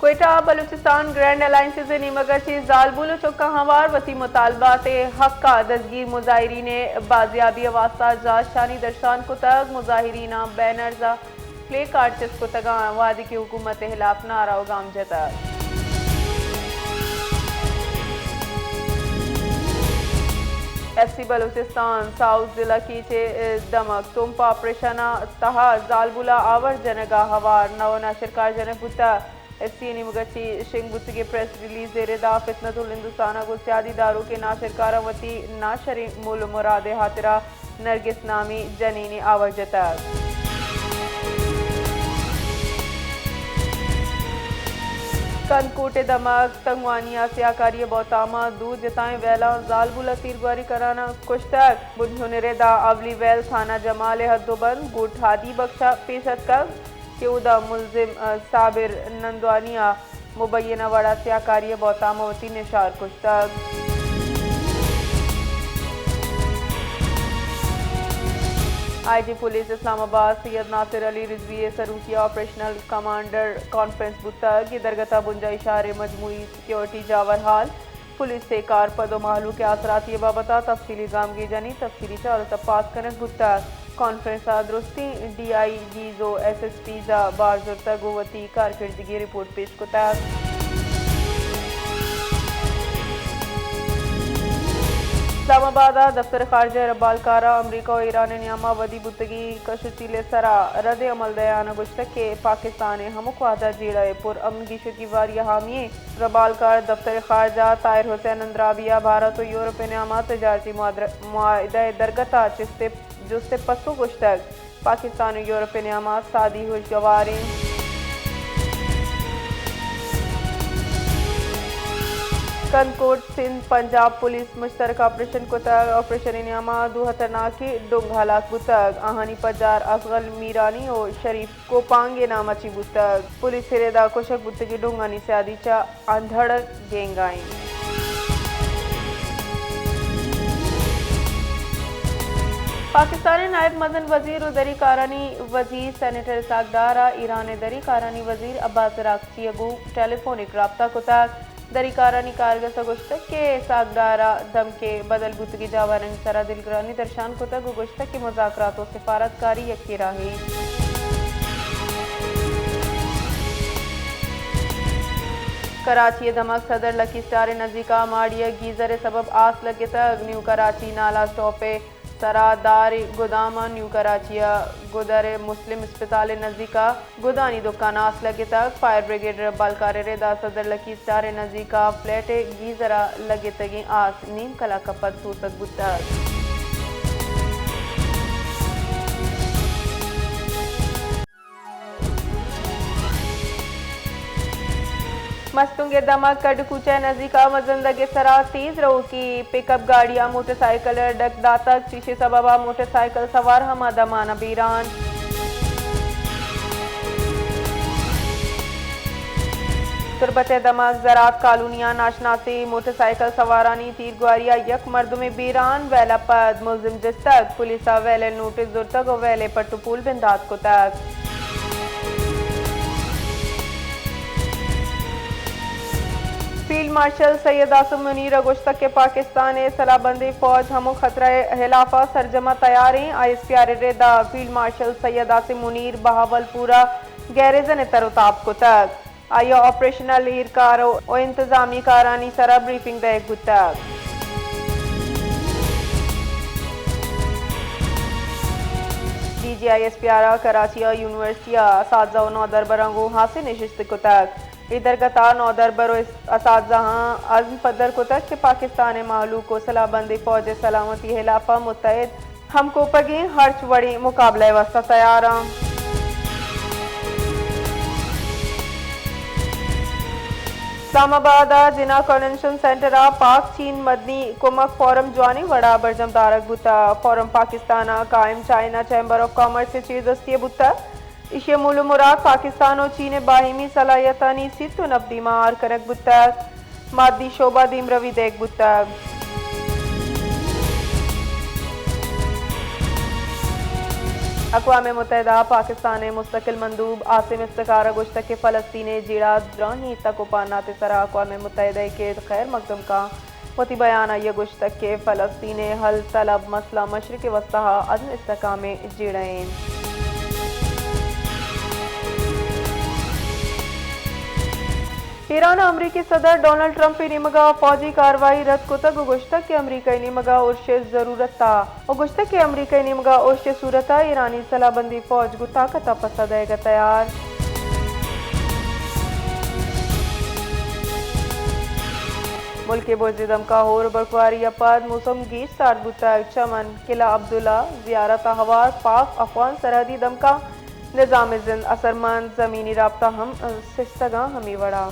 Quetta Balochistan grand alliances नीमगची जालबुल चौका हवार वसी मुतालबात हक का दसगीर मुजाहिरीन बाजियाबी वास्ता जात शानी दर्शान को तक मुजाहिरीन बैनर्स प्ले कार्ड चिस को तगा वादी की हुकूमत खिलाफ नारा गाम जता FC बलूचिस्तान साउथ जिला की दमक तुमपा ऑपरेशन तहा जालबुला आवर जनगा हवार नव नाशरकार जनक बुता FC निमगची शिंग बुत्ती प्रेस रिलीज जेरेदा फितनतुल हिंदुस्तान को सियादी दारू के नाशरकार वती नाशरी मुल मुराद हातिरा नरगिस नामी जनीनी आवर जता कनकोटे दमक तंगवानिया सियाकारी बोतामा दूध जताएं वेला जालबुला तीरगवारी कराना कुश्तक बुनरेदा अवली वेल थाना जमाल हद्दोबंद गुट हादी बख्शा पेशत कर के उदा मुलजिम साबिर नंदवानिया मुबैना वड़ा सियाकारी बोतामा वती निशार कुश्तक IG पुलिस इस्लामाबाद सैयद नासिर अली रिजवी सरूकिया ऑपरेशनल कमांडर कॉन्फ्रेंस बुतक दरगता बुंजा इशारे मजमूई सिक्योरिटी जावर हाल पुलिस से कार पदो मालू के असरात ये बाबता तफसीली गामगी जानी तफसीली चार तपास करन बुतक कॉन्फ्रेंस दुरुस्ती DIG जो SSP जा बारजुर्ता गोवती कारकिर्दगी रिपोर्ट पेश को तक इस्लामाबाद दफ्तर खारजा रबालकारा अमरीका और ईरान नियामा वदी बुतगी कशुतीले सरा रद अमल दयान गुश्तक के पाकिस्तान हमक वादा जीड़ा पुर अमन की शुकीवार हामी रबालकार दफ्तर खारजा ताहिर हुसैन अंद्राबिया भारत और यूरोप नियामा तजारती मुआहदा दरगता जुस्ते पसो गुश्तक पाकिस्तान और यूरोप नियामा सादी खुशगवारी कनकोट सिंध पंजाब पुलिस मुश्तरक ऑपरेशन को तक ऑपरेशन इनामा दो खतरनाक डोंग हलाक बुतक आहानी पजार अफगल मीरानी और शरीफ को पांगे नामाची बुतक पुलिस हिरेदा कोशक बुतकी डोंगानी से आदीचा अंधड़ गेंगाई पाकिस्तानी नायब मदन वजीर और दरी कारानी वजीर सेनेटर सागदारा ईरान दरी कारानी वजीर अब्बास राक्सी अगू टेलीफोनिक रब्ता को तक दरीकारानी कारगर सगुश्तक के सागदारा दम के बदल गुतगी जावारंग सरा दिलग्रानी दर्शान को तक गुश्तक के मुज़ाकरात और सिफारतकारी यकी राही कराची धमक सदर लकी स्टार नजीका माड़िया गीजर सबब आस लगे तक न्यू कराची नाला स्टॉपे सरादार गोदामा न्यू कराचिया गुदर मुस्लिम अस्पताल नज़दीका गुदानी दुकान आस लगे तक फायर ब्रिगेड बालकार रेदा सदर लकी स्टार नज़दीका फ्लैट गीजरा लगे तगी आस नीम कला कपत सूसत बुता मस्तुंगे दमक कड़कूचा नजीका मजंदगे सरा तेज रहो की पिकअप गाड़ियां मोटरसाइकिल डकदातक शीशे सबबा मोटरसाइकिल सवार हम दमाना बीरान तुरबत दमक जरात कालूनिया नाशनासी मोटरसाइकिल सवारानी तीर ग्वारिया यक मर्द में बीरान वेला पद मुलजिम जिस्तक पुलिसा वेले नोटिस दुर्तक और वेले पट्टुपूल बिंदात को तक फील्ड मार्शल सैयद आसिम मुनीर अगुश्तक के पाकिस्तान सलाबंदी फौज हमो खतरा हिलाफा सरजमा तैयार हैं ISPR रेदा फील्ड मार्शल सैयद आसिम मुनीर बहावलपुरा गैरेजन तरोताब को तक आया ऑपरेशनल हीरकार और इंतजामी कारानी सरा ब्रीफिंग दे गुतक DG ISPR कराची यूनिवर्सिटी असाजा नौदर बरंगो हासिल नशिस्त को तक इधर गता नौदर बरो असाजा अज़्म पदर को तक कि पाकिस्तान मालू को सलाबंदी फौज सलामती हिलाफा मुतहद हमको पगी हर्च वड़ी मुकाबले वास्ता तैयार इस्लामाबाद जिना कन्वेंशन सेंटर पाक चीन मदनी कुमक फोरम जवानी वड़ा बरजम दारक बुता फोरम पाकिस्तान कायम चाइना चैम्बर ऑफ कॉमर्स से चीज दस्ती बुता इशे मूल मुराद पाकिस्तान और चीन बाहिमी सलाहियतानी सित नब्दी मार करक बुतक मादी शोबा दीम रवि देख बुतक अक़वाम मुत्तहिदा पाकिस्तान मुस्तकिल मंदूब आसिम इफ्तिकार गुश्त के फ़लस्तीन जीड़ा द्राही तकोपाना सरा अक़वाम मुत्तहिदा के खैर मकदम का वती बयान ये गुश्त के फ़लस्तीन हल तलब मसला मशरक़ वस्ता अदम इस्तेहकाम जीड़ें। ईरान अमरीकी सदर डोनाल्ड ट्रंप निमगा फौजी कार्रवाई रद्द कुतग गुश्तक के अमरीकी निमगा उर्श जरूरत था और गुश्तक के अमरीकी निमगा उर्श सूरत ईरानी सलाबंदी फौज गु ताकत पसदेगा तैयार। मुल्क के बोझ दमका होर बर्फबारी अपद मौसम गीच सार बुता चमन किला अब्दुल्ला जियारत हवार पाक अफगान सरहदी दमका निज़ाम जिंद असरमंद ज़मीनी राब्ता हम सिस्तगा हमी वड़ा।